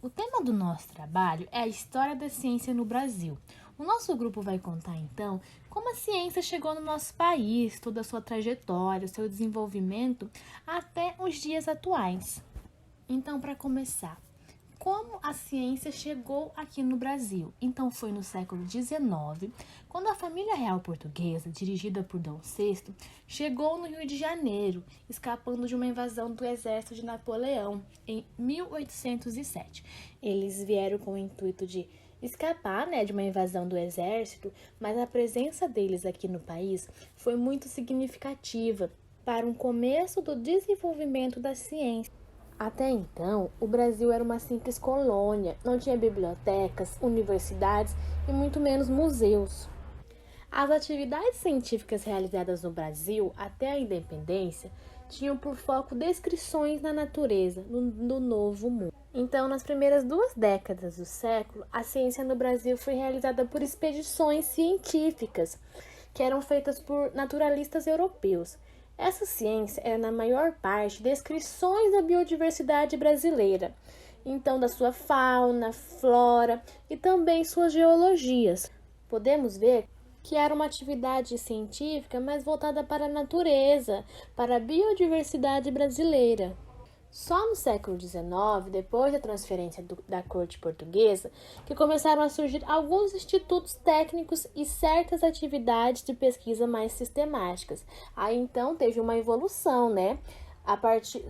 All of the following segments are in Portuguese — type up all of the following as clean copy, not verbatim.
O tema do nosso trabalho é a história da ciência no Brasil. O nosso grupo vai contar, então, como a ciência chegou no nosso país, toda a sua trajetória, o seu desenvolvimento até os dias atuais. Então, para começar, como a ciência chegou aqui no Brasil? Então, foi no século XIX, quando a família real portuguesa, dirigida por Dom VI, chegou no Rio de Janeiro, escapando de uma invasão do exército de Napoleão, em 1807. Eles vieram com o intuito de escapar, de uma invasão do exército, mas a presença deles aqui no país foi muito significativa para um começo do desenvolvimento da ciência. Até então, o Brasil era uma simples colônia, não tinha bibliotecas, universidades e muito menos museus. As atividades científicas realizadas no Brasil até a independência tinham por foco descrições da natureza no novo mundo. Então, nas primeiras 2 décadas do século, a ciência no Brasil foi realizada por expedições científicas, que eram feitas por naturalistas europeus. Essa ciência era, na maior parte, descrições da biodiversidade brasileira, então da sua fauna, flora e também suas geologias. Podemos ver que era uma atividade científica mais voltada para a natureza, para a biodiversidade brasileira. Só no século XIX, depois da transferência da corte portuguesa, que começaram a surgir alguns institutos técnicos e certas atividades de pesquisa mais sistemáticas. Aí então teve uma evolução,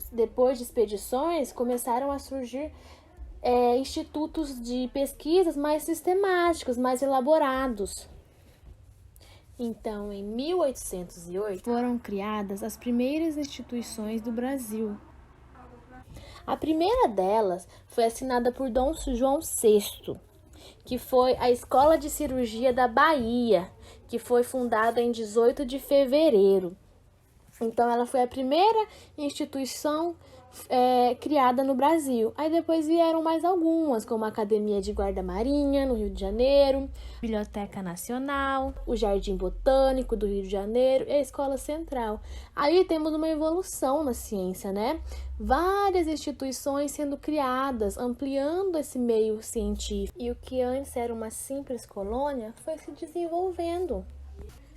depois de expedições, começaram a surgir institutos de pesquisas mais sistemáticos, mais elaborados. Então, em 1808, foram criadas as primeiras instituições do Brasil. A primeira delas foi assinada por Dom João VI, que foi a Escola de Cirurgia da Bahia, que foi fundada em 18 de fevereiro. Então, ela foi a primeira instituição criada no Brasil. Aí depois vieram mais algumas, como a Academia de Guarda-Marinha, no Rio de Janeiro, Biblioteca Nacional, o Jardim Botânico do Rio de Janeiro e a Escola Central. Aí temos uma evolução na ciência, Várias instituições sendo criadas, ampliando esse meio científico. E o que antes era uma simples colônia foi se desenvolvendo.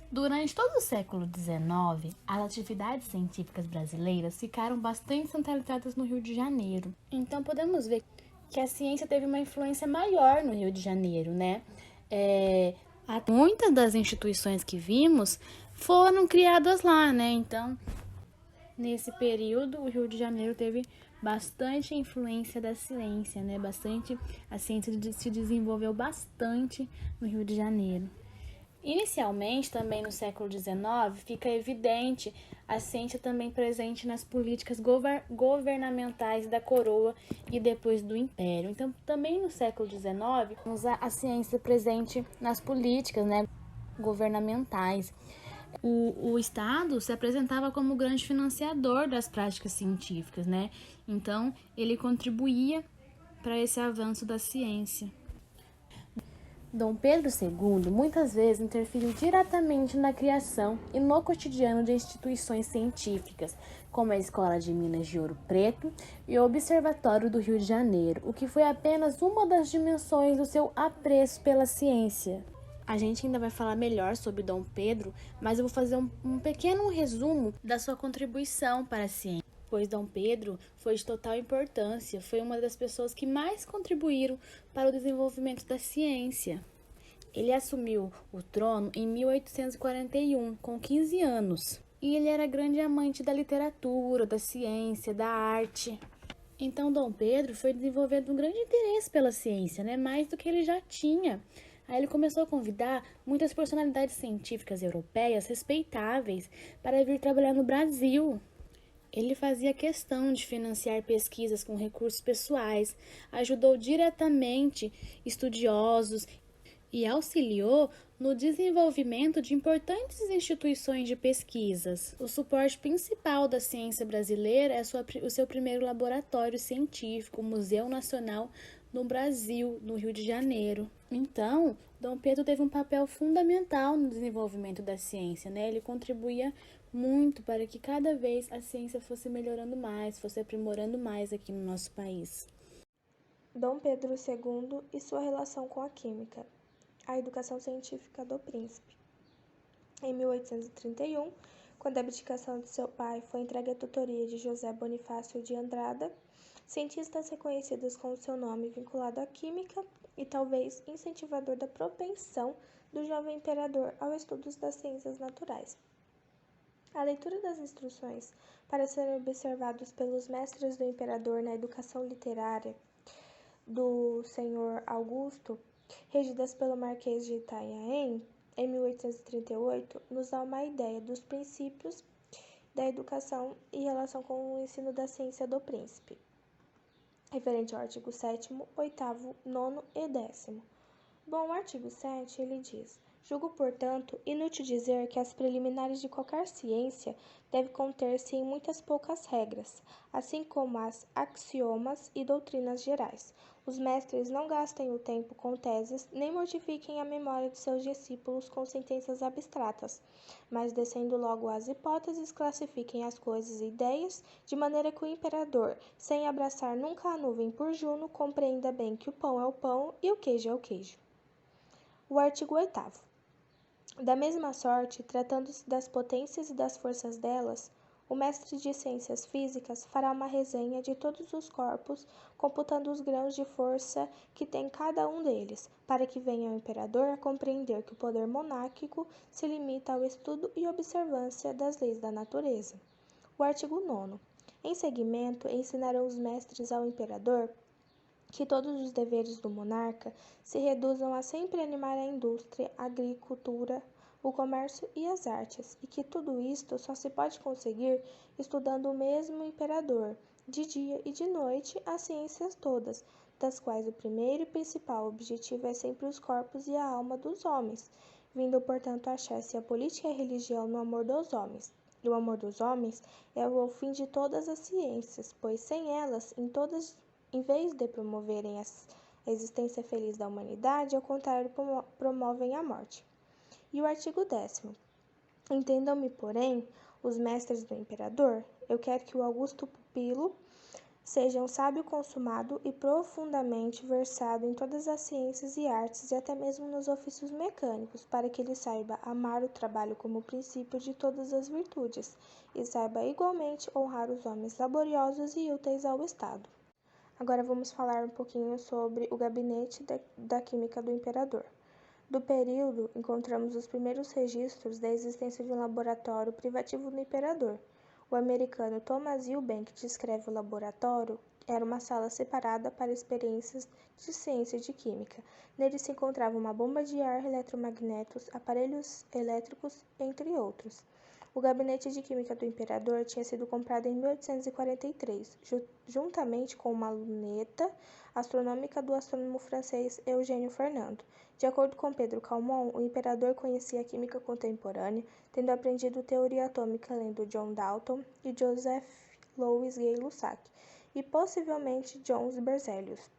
Durante todo o século XIX, as atividades científicas brasileiras ficaram bastante centralizadas no Rio de Janeiro. Então, podemos ver que a ciência teve uma influência maior no Rio de Janeiro, Muitas das instituições que vimos foram criadas lá, Então, nesse período, o Rio de Janeiro teve bastante influência da ciência, A ciência se desenvolveu bastante no Rio de Janeiro. Inicialmente, também no século XIX, fica evidente a ciência também presente nas políticas governamentais da coroa e depois do Império. Então, também no século XIX, temos a ciência presente nas políticas governamentais. O Estado se apresentava como grande financiador das práticas científicas, Então, ele contribuía para esse avanço da ciência. Dom Pedro II muitas vezes interferiu diretamente na criação e no cotidiano de instituições científicas, como a Escola de Minas de Ouro Preto e o Observatório do Rio de Janeiro, o que foi apenas uma das dimensões do seu apreço pela ciência. A gente ainda vai falar melhor sobre Dom Pedro, mas eu vou fazer um pequeno resumo da sua contribuição para a ciência. Pois Dom Pedro foi de total importância, foi uma das pessoas que mais contribuíram para o desenvolvimento da ciência. Ele assumiu o trono em 1841, com 15 anos, e ele era grande amante da literatura, da ciência, da arte. Então, Dom Pedro foi desenvolvendo um grande interesse pela ciência, mais do que ele já tinha. Aí ele começou a convidar muitas personalidades científicas europeias respeitáveis para vir trabalhar no Brasil. Ele fazia questão de financiar pesquisas com recursos pessoais, ajudou diretamente estudiosos e auxiliou no desenvolvimento de importantes instituições de pesquisas. O suporte principal da ciência brasileira é o seu primeiro laboratório científico, o Museu Nacional no Brasil, no Rio de Janeiro. Então, Dom Pedro teve um papel fundamental no desenvolvimento da ciência, Ele contribuía muito para que cada vez a ciência fosse melhorando mais, fosse aprimorando mais aqui no nosso país. Dom Pedro II e sua relação com a química. A educação científica do príncipe. Em 1831, quando a abdicação de seu pai foi entregue à tutoria de José Bonifácio de Andrada, cientistas reconhecidos com o seu nome vinculado à química e talvez incentivador da propensão do jovem imperador aos estudos das ciências naturais. A leitura das instruções para serem observados pelos mestres do imperador na educação literária do senhor Augusto, regidas pelo Marquês de Itanhaém, em 1838, nos dá uma ideia dos princípios da educação em relação com o ensino da ciência do príncipe, referente ao artigo 7º, 8º, 9º e 10º. Bom, o artigo 7, ele diz: julgo, portanto, inútil dizer que as preliminares de qualquer ciência devem conter-se em muitas poucas regras, assim como as axiomas e doutrinas gerais. Os mestres não gastem o tempo com teses, nem mortifiquem a memória de seus discípulos com sentenças abstratas, mas, descendo logo às hipóteses, classifiquem as coisas e ideias, de maneira que o imperador, sem abraçar nunca a nuvem por Juno, compreenda bem que o pão é o pão e o queijo é o queijo. O artigo 8º. Da mesma sorte, tratando-se das potências e das forças delas, o mestre de ciências físicas fará uma resenha de todos os corpos, computando os grãos de força que tem cada um deles, para que venha o imperador a compreender que o poder monárquico se limita ao estudo e observância das leis da natureza. O artigo 9º. Em seguimento, ensinarão os mestres ao imperador que todos os deveres do monarca se reduzam a sempre animar a indústria, a agricultura, o comércio e as artes, e que tudo isto só se pode conseguir estudando o mesmo imperador, de dia e de noite, as ciências todas, das quais o primeiro e principal objetivo é sempre os corpos e a alma dos homens, vindo, portanto, achar-se a política e a religião no amor dos homens. E o amor dos homens é o fim de todas as ciências, pois sem elas, em vez de promoverem a existência feliz da humanidade, ao contrário, promovem a morte. E o artigo 10º. Entendam-me, porém, os mestres do imperador, eu quero que o augusto pupilo seja um sábio consumado e profundamente versado em todas as ciências e artes e até mesmo nos ofícios mecânicos, para que ele saiba amar o trabalho como princípio de todas as virtudes e saiba igualmente honrar os homens laboriosos e úteis ao Estado. Agora vamos falar um pouquinho sobre o gabinete da química do imperador. Do período, encontramos os primeiros registros da existência de um laboratório privativo do imperador. O americano Thomas Eubank descreve o laboratório era uma sala separada para experiências de ciência e de química. Nele se encontrava uma bomba de ar, eletromagnetos, aparelhos elétricos, entre outros. O gabinete de química do imperador tinha sido comprado em 1843, juntamente com uma luneta astronômica do astrônomo francês Eugênio Fernando. De acordo com Pedro Calmon, o imperador conhecia a química contemporânea, tendo aprendido teoria atômica lendo John Dalton e Joseph Louis Gay-Lussac, e possivelmente John Berzelius.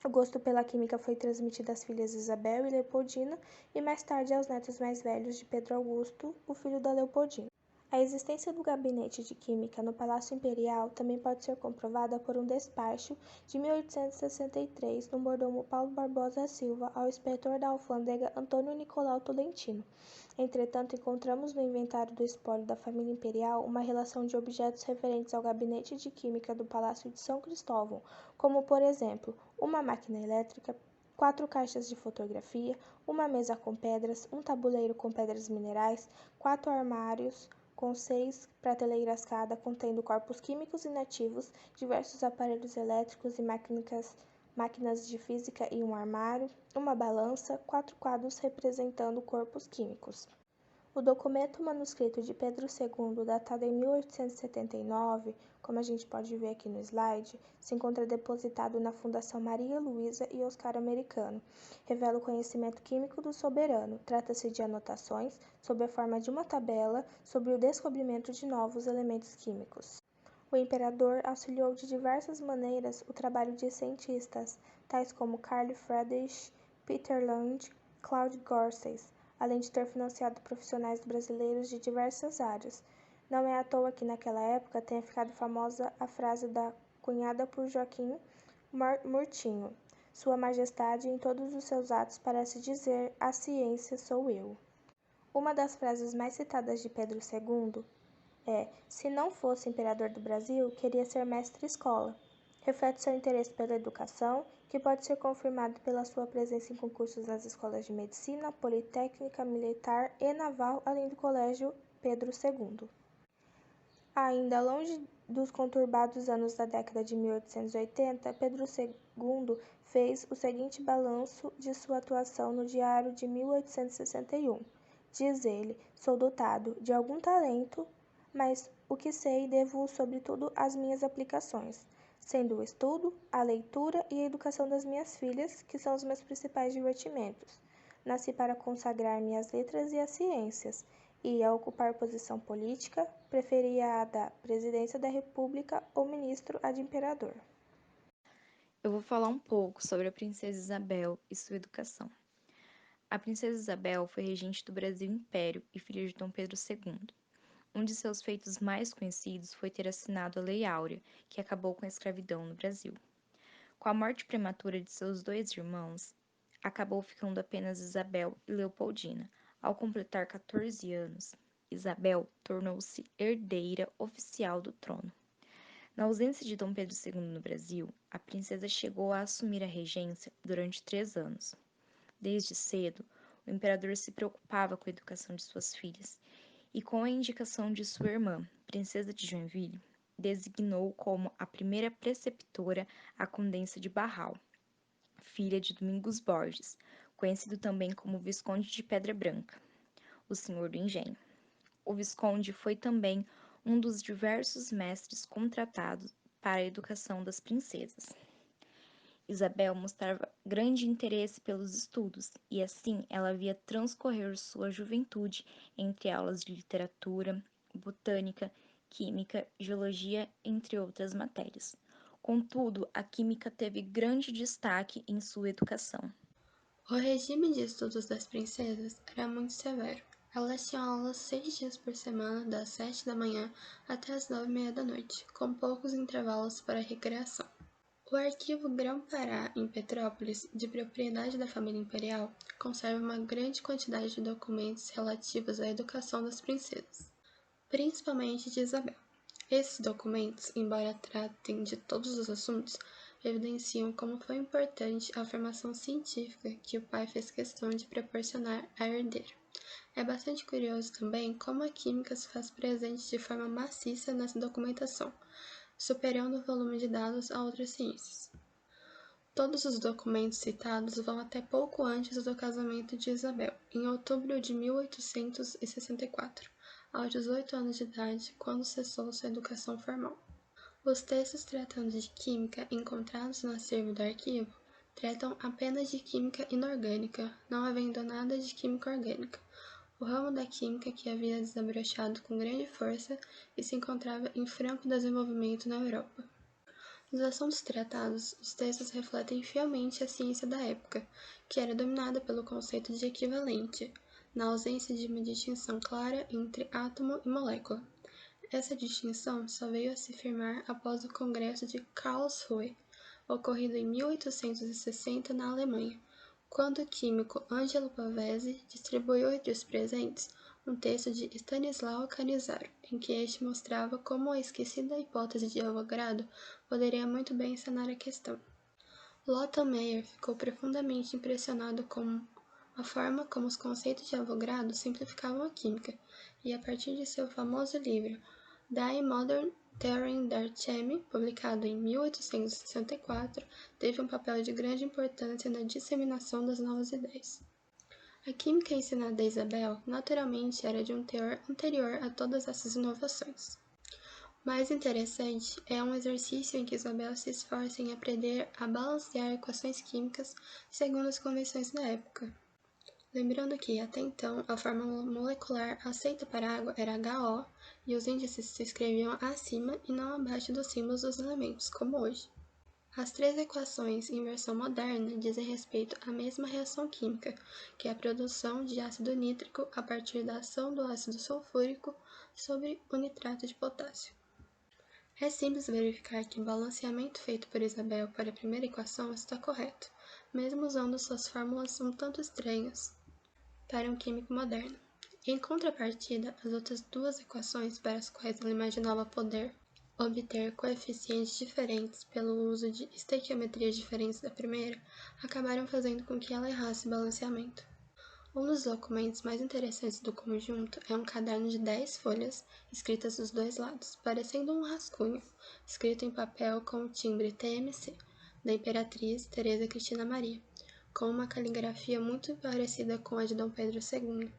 O gosto pela química foi transmitido às filhas Isabel e Leopoldina e mais tarde aos netos mais velhos de Pedro Augusto, o filho da Leopoldina. A existência do gabinete de química no Palácio Imperial também pode ser comprovada por um despacho de 1863 do mordomo Paulo Barbosa Silva ao inspetor da alfândega Antônio Nicolau Tolentino. Entretanto, encontramos no inventário do espólio da família imperial uma relação de objetos referentes ao gabinete de química do Palácio de São Cristóvão, como, por exemplo, uma máquina elétrica, 4 caixas de fotografia, uma mesa com pedras, um tabuleiro com pedras minerais, 4 armários com 6 prateleiras cada, contendo corpos químicos inativos, diversos aparelhos elétricos e máquinas de física e um armário, uma balança, 4 quadros representando corpos químicos. O documento manuscrito de Pedro II, datado em 1879, como a gente pode ver aqui no slide, se encontra depositado na Fundação Maria Luísa e Oscar Americano. Revela o conhecimento químico do soberano. Trata-se de anotações, sob a forma de uma tabela, sobre o descobrimento de novos elementos químicos. O imperador auxiliou de diversas maneiras o trabalho de cientistas, tais como Carl Friedrich, Peter Land, Claude Gorseys, além de ter financiado profissionais brasileiros de diversas áreas. Não é à toa que naquela época tenha ficado famosa a frase da cunhada por Joaquim Murtinho. Sua Majestade em todos os seus atos parece dizer: a ciência sou eu. Uma das frases mais citadas de Pedro II é: se não fosse imperador do Brasil, queria ser mestre-escola. Reflete seu interesse pela educação, que pode ser confirmado pela sua presença em concursos nas escolas de medicina, politécnica, militar e naval, além do Colégio Pedro II. Ainda longe dos conturbados anos da década de 1880, Pedro II fez o seguinte balanço de sua atuação no Diário de 1861. Diz ele: sou dotado de algum talento, mas o que sei devo sobretudo às minhas aplicações, sendo o estudo, a leitura e a educação das minhas filhas, que são os meus principais divertimentos. Nasci para consagrar-me às letras e às ciências, e, ao ocupar posição política, preferia a da presidência da República ou ministro a de imperador. Eu vou falar um pouco sobre a princesa Isabel e sua educação. A princesa Isabel foi regente do Brasil Império e filha de Dom Pedro II. Um de seus feitos mais conhecidos foi ter assinado a Lei Áurea, que acabou com a escravidão no Brasil. Com a morte prematura de seus dois irmãos, acabou ficando apenas Isabel e Leopoldina. Ao completar 14 anos, Isabel tornou-se herdeira oficial do trono. Na ausência de Dom Pedro II no Brasil, a princesa chegou a assumir a regência durante 3 anos. Desde cedo, o imperador se preocupava com a educação de suas filhas e, com a indicação de sua irmã, princesa de Joinville, designou como a primeira preceptora a Condessa de Barral, filha de Domingos Borges, conhecido também como Visconde de Pedra Branca, o Senhor do Engenho. O Visconde foi também um dos diversos mestres contratados para a educação das princesas. Isabel mostrava grande interesse pelos estudos, e assim ela via transcorrer sua juventude entre aulas de literatura, botânica, química, geologia, entre outras matérias. Contudo, a química teve grande destaque em sua educação. O regime de estudos das princesas era muito severo. Elas tinham aulas 6 dias por semana, das 7 da manhã até as 9h30 da noite, com poucos intervalos para recreação. O Arquivo Grão-Pará, em Petrópolis, de propriedade da família imperial, conserva uma grande quantidade de documentos relativos à educação das princesas, principalmente de Isabel. Esses documentos, embora tratem de todos os assuntos, evidenciam como foi importante a formação científica que o pai fez questão de proporcionar à herdeira. É bastante curioso também como a química se faz presente de forma maciça nessa documentação, superando o volume de dados a outras ciências. Todos os documentos citados vão até pouco antes do casamento de Isabel, em outubro de 1864, aos 18 anos de idade, quando cessou sua educação formal. Os textos tratando de química encontrados no acervo do arquivo tratam apenas de química inorgânica, não havendo nada de química orgânica, o ramo da química que havia desabrochado com grande força e se encontrava em franco desenvolvimento na Europa. Nos assuntos tratados, os textos refletem fielmente a ciência da época, que era dominada pelo conceito de equivalente, na ausência de uma distinção clara entre átomo e molécula. Essa distinção só veio a se firmar após o Congresso de Karlsruhe, ocorrido em 1860 na Alemanha, quando o químico Angelo Pavese distribuiu entre os presentes um texto de Stanislau Canizaro, em que este mostrava como a esquecida hipótese de Avogadro poderia muito bem sanar a questão. Lothar Meyer ficou profundamente impressionado com a forma como os conceitos de Avogadro simplificavam a química, e a partir de seu famoso livro Die Modern Theorie der Chemie, publicado em 1864, teve um papel de grande importância na disseminação das novas ideias. A química ensinada a Isabel, naturalmente, era de um teor anterior a todas essas inovações. Mais interessante é um exercício em que Isabel se esforça em aprender a balancear equações químicas segundo as convenções da época. Lembrando que, até então, a fórmula molecular aceita para água era HO e os índices se escreviam acima e não abaixo dos símbolos dos elementos, como hoje. As 3 equações em versão moderna dizem respeito à mesma reação química, que é a produção de ácido nítrico a partir da ação do ácido sulfúrico sobre o nitrato de potássio. É simples verificar que o balanceamento feito por Isabel para a primeira equação está correto, mesmo usando suas fórmulas um tanto estranhas para um químico moderno. Em contrapartida, as outras duas equações para as quais ela imaginava poder obter coeficientes diferentes pelo uso de estequiometrias diferentes da primeira, acabaram fazendo com que ela errasse o balanceamento. Um dos documentos mais interessantes do conjunto é um caderno de 10 folhas, escritas dos dois lados, parecendo um rascunho, escrito em papel com o timbre TMC, da Imperatriz Teresa Cristina Maria, com uma caligrafia muito parecida com a de Dom Pedro II.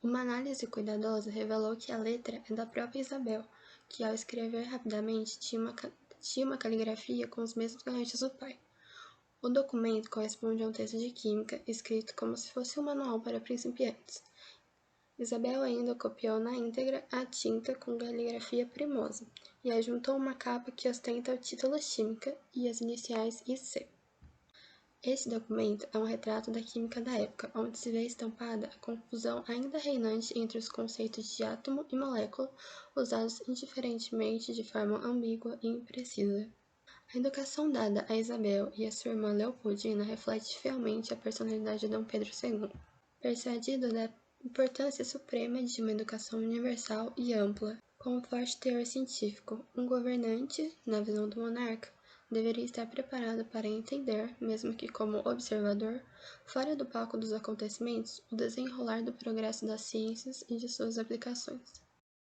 Uma análise cuidadosa revelou que a letra é da própria Isabel, que ao escrever rapidamente tinha uma caligrafia com os mesmos garranchos do pai. O documento corresponde a um texto de química escrito como se fosse um manual para principiantes. Isabel ainda copiou na íntegra a tinta com caligrafia primosa e adjuntou uma capa que ostenta o título Química e as iniciais IC. Esse documento é um retrato da química da época, onde se vê estampada a confusão ainda reinante entre os conceitos de átomo e molécula, usados indiferentemente de forma ambígua e imprecisa. A educação dada a Isabel e a sua irmã Leopoldina reflete fielmente a personalidade de Dom Pedro II, persuadido da importância suprema de uma educação universal e ampla, com um forte teor científico. Um governante, na visão do monarca, deveria estar preparado para entender, mesmo que como observador, fora do palco dos acontecimentos, o desenrolar do progresso das ciências e de suas aplicações.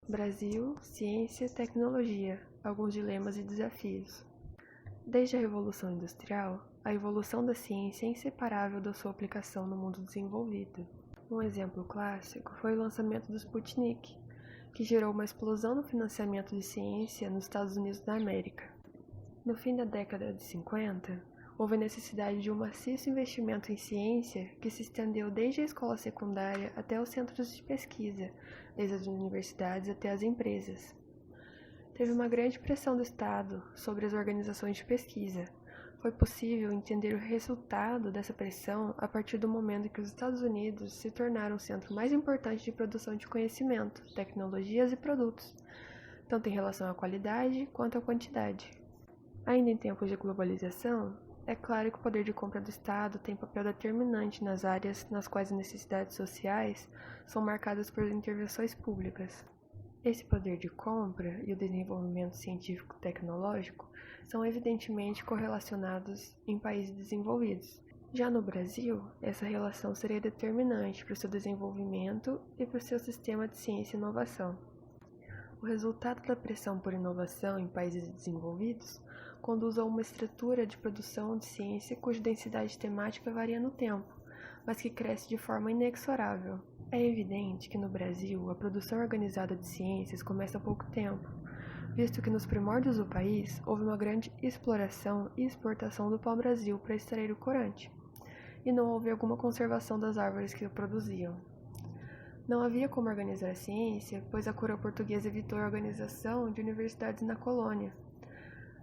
Brasil, ciência e tecnologia, alguns dilemas e desafios. Desde a Revolução Industrial, a evolução da ciência é inseparável da sua aplicação no mundo desenvolvido. Um exemplo clássico foi o lançamento do Sputnik, que gerou uma explosão no financiamento de ciência nos Estados Unidos da América. No fim da década de 50, houve a necessidade de um maciço investimento em ciência que se estendeu desde a escola secundária até os centros de pesquisa, desde as universidades até as empresas. Teve uma grande pressão do Estado sobre as organizações de pesquisa. Foi possível entender o resultado dessa pressão a partir do momento em que os Estados Unidos se tornaram o centro mais importante de produção de conhecimento, tecnologias e produtos, tanto em relação à qualidade quanto à quantidade. Ainda em tempos de globalização, é claro que o poder de compra do Estado tem papel determinante nas áreas nas quais as necessidades sociais são marcadas por intervenções públicas. Esse poder de compra e o desenvolvimento científico-tecnológico são evidentemente correlacionados em países desenvolvidos. Já no Brasil, essa relação seria determinante para o seu desenvolvimento e para o seu sistema de ciência e inovação. O resultado da pressão por inovação em países desenvolvidos conduz a uma estrutura de produção de ciência cuja densidade temática varia no tempo, mas que cresce de forma inexorável. É evidente que no Brasil a produção organizada de ciências começa há pouco tempo, visto que nos primórdios do país houve uma grande exploração e exportação do pau-brasil para extrair o corante, e não houve alguma conservação das árvores que o produziam. Não havia como organizar a ciência, pois a coroa portuguesa evitou a organização de universidades na colônia.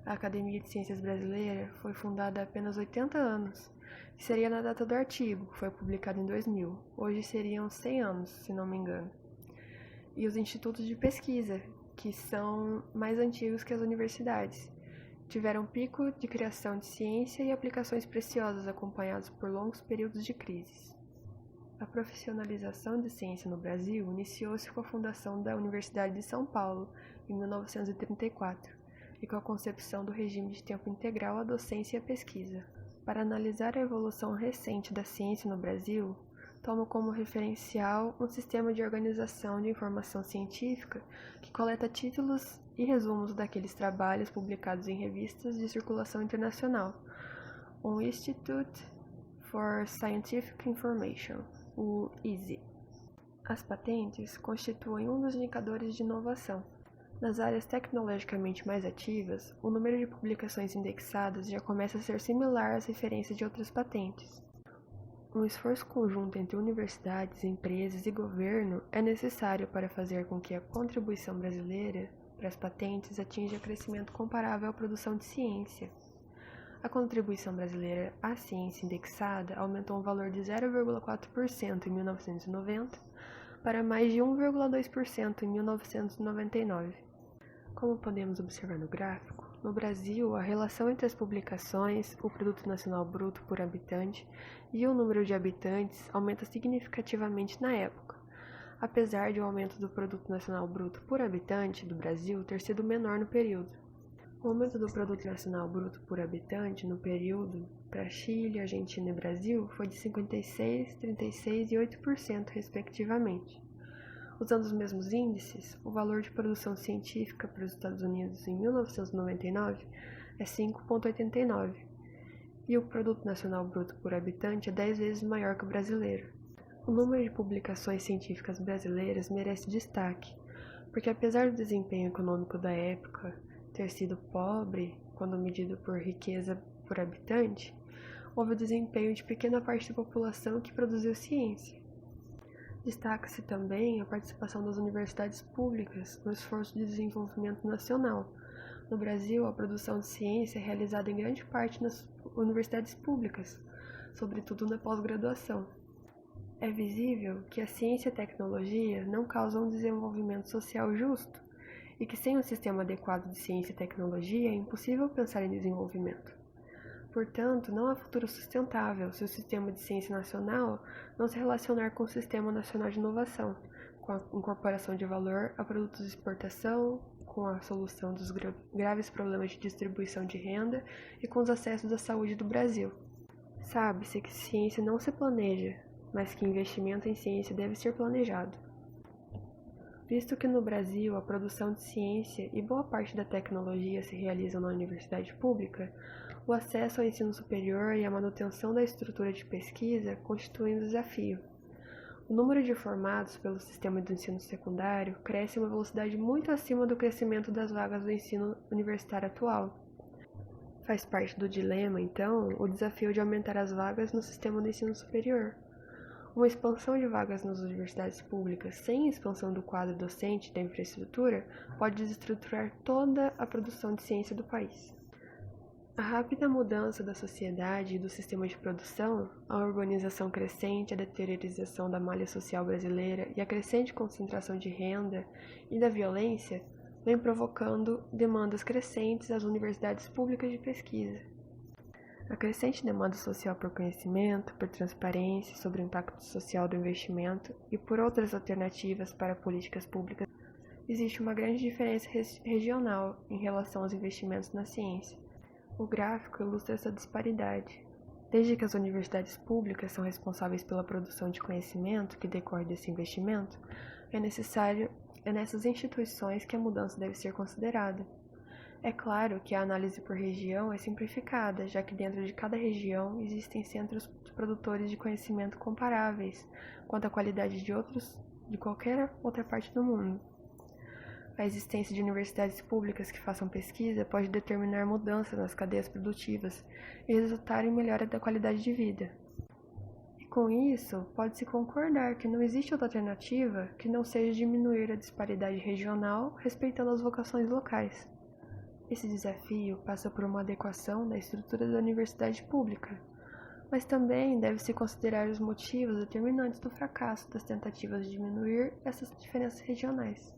A Academia de Ciências Brasileira foi fundada há apenas 80 anos, que seria na data do artigo, que foi publicado em 2000. Hoje seriam 100 anos, se não me engano. E os institutos de pesquisa, que são mais antigos que as universidades, tiveram pico de criação de ciência e aplicações preciosas acompanhados por longos períodos de crises. A profissionalização de ciência no Brasil iniciou-se com a fundação da Universidade de São Paulo, em 1934, e com a concepção do regime de tempo integral à docência e à pesquisa. Para analisar a evolução recente da ciência no Brasil, tomo como referencial um sistema de organização de informação científica que coleta títulos e resumos daqueles trabalhos publicados em revistas de circulação internacional, o Institute for Scientific Information, o ISI. As patentes constituem um dos indicadores de inovação. Nas áreas tecnologicamente mais ativas, o número de publicações indexadas já começa a ser similar às referências de outras patentes. Um esforço conjunto entre universidades, empresas e governo é necessário para fazer com que a contribuição brasileira para as patentes atinja crescimento comparável à produção de ciência. A contribuição brasileira à ciência indexada aumentou um valor de 0,4% em 1990 para mais de 1,2% em 1999. Como podemos observar no gráfico, no Brasil, a relação entre as publicações, o Produto Nacional Bruto por habitante e o número de habitantes aumenta significativamente na época, apesar de o aumento do Produto Nacional Bruto por habitante do Brasil ter sido menor no período. O aumento do Produto Nacional Bruto por habitante no período para Chile, Argentina e Brasil foi de 56%, 36% e 8%, respectivamente. Usando os mesmos índices, o valor de produção científica para os Estados Unidos em 1999 é 5,89 e o Produto Nacional Bruto por habitante é 10 vezes maior que o brasileiro. O número de publicações científicas brasileiras merece destaque, porque apesar do desempenho econômico da época ter sido pobre quando medido por riqueza por habitante, houve o desempenho de pequena parte da população que produziu ciência. Destaca-se também a participação das universidades públicas no esforço de desenvolvimento nacional. No Brasil, a produção de ciência é realizada em grande parte nas universidades públicas, sobretudo na pós-graduação. É visível que a ciência e a tecnologia não causam um desenvolvimento social justo e que sem um sistema adequado de ciência e tecnologia é impossível pensar em desenvolvimento. Portanto, não há futuro sustentável se o sistema de ciência nacional não se relacionar com o Sistema Nacional de Inovação, com a incorporação de valor a produtos de exportação, com a solução dos graves problemas de distribuição de renda e com os acessos à saúde do Brasil. Sabe-se que ciência não se planeja, mas que investimento em ciência deve ser planejado. Visto que no Brasil a produção de ciência e boa parte da tecnologia se realizam na universidade pública, o acesso ao ensino superior e a manutenção da estrutura de pesquisa constituem um desafio. O número de formados pelo sistema do ensino secundário cresce em uma velocidade muito acima do crescimento das vagas do ensino universitário atual. Faz parte do dilema, então, o desafio de aumentar as vagas no sistema do ensino superior. Uma expansão de vagas nas universidades públicas sem expansão do quadro docente e da infraestrutura pode desestruturar toda a produção de ciência do país. A rápida mudança da sociedade e do sistema de produção, a urbanização crescente, a deteriorização da malha social brasileira e a crescente concentração de renda e da violência vem provocando demandas crescentes às universidades públicas de pesquisa. A crescente demanda social por conhecimento, por transparência sobre o impacto social do investimento e por outras alternativas para políticas públicas, existe uma grande diferença regional em relação aos investimentos na ciência. O gráfico ilustra essa disparidade. Desde que as universidades públicas são responsáveis pela produção de conhecimento que decorre desse investimento, é nessas instituições que a mudança deve ser considerada. É claro que a análise por região é simplificada, já que dentro de cada região existem centros produtores de conhecimento comparáveis quanto à qualidade de qualquer outra parte do mundo. A existência de universidades públicas que façam pesquisa pode determinar mudanças nas cadeias produtivas e resultar em melhora da qualidade de vida. E com isso, pode-se concordar que não existe outra alternativa que não seja diminuir a disparidade regional respeitando as vocações locais. Esse desafio passa por uma adequação da estrutura da universidade pública, mas também deve-se considerar os motivos determinantes do fracasso das tentativas de diminuir essas diferenças regionais.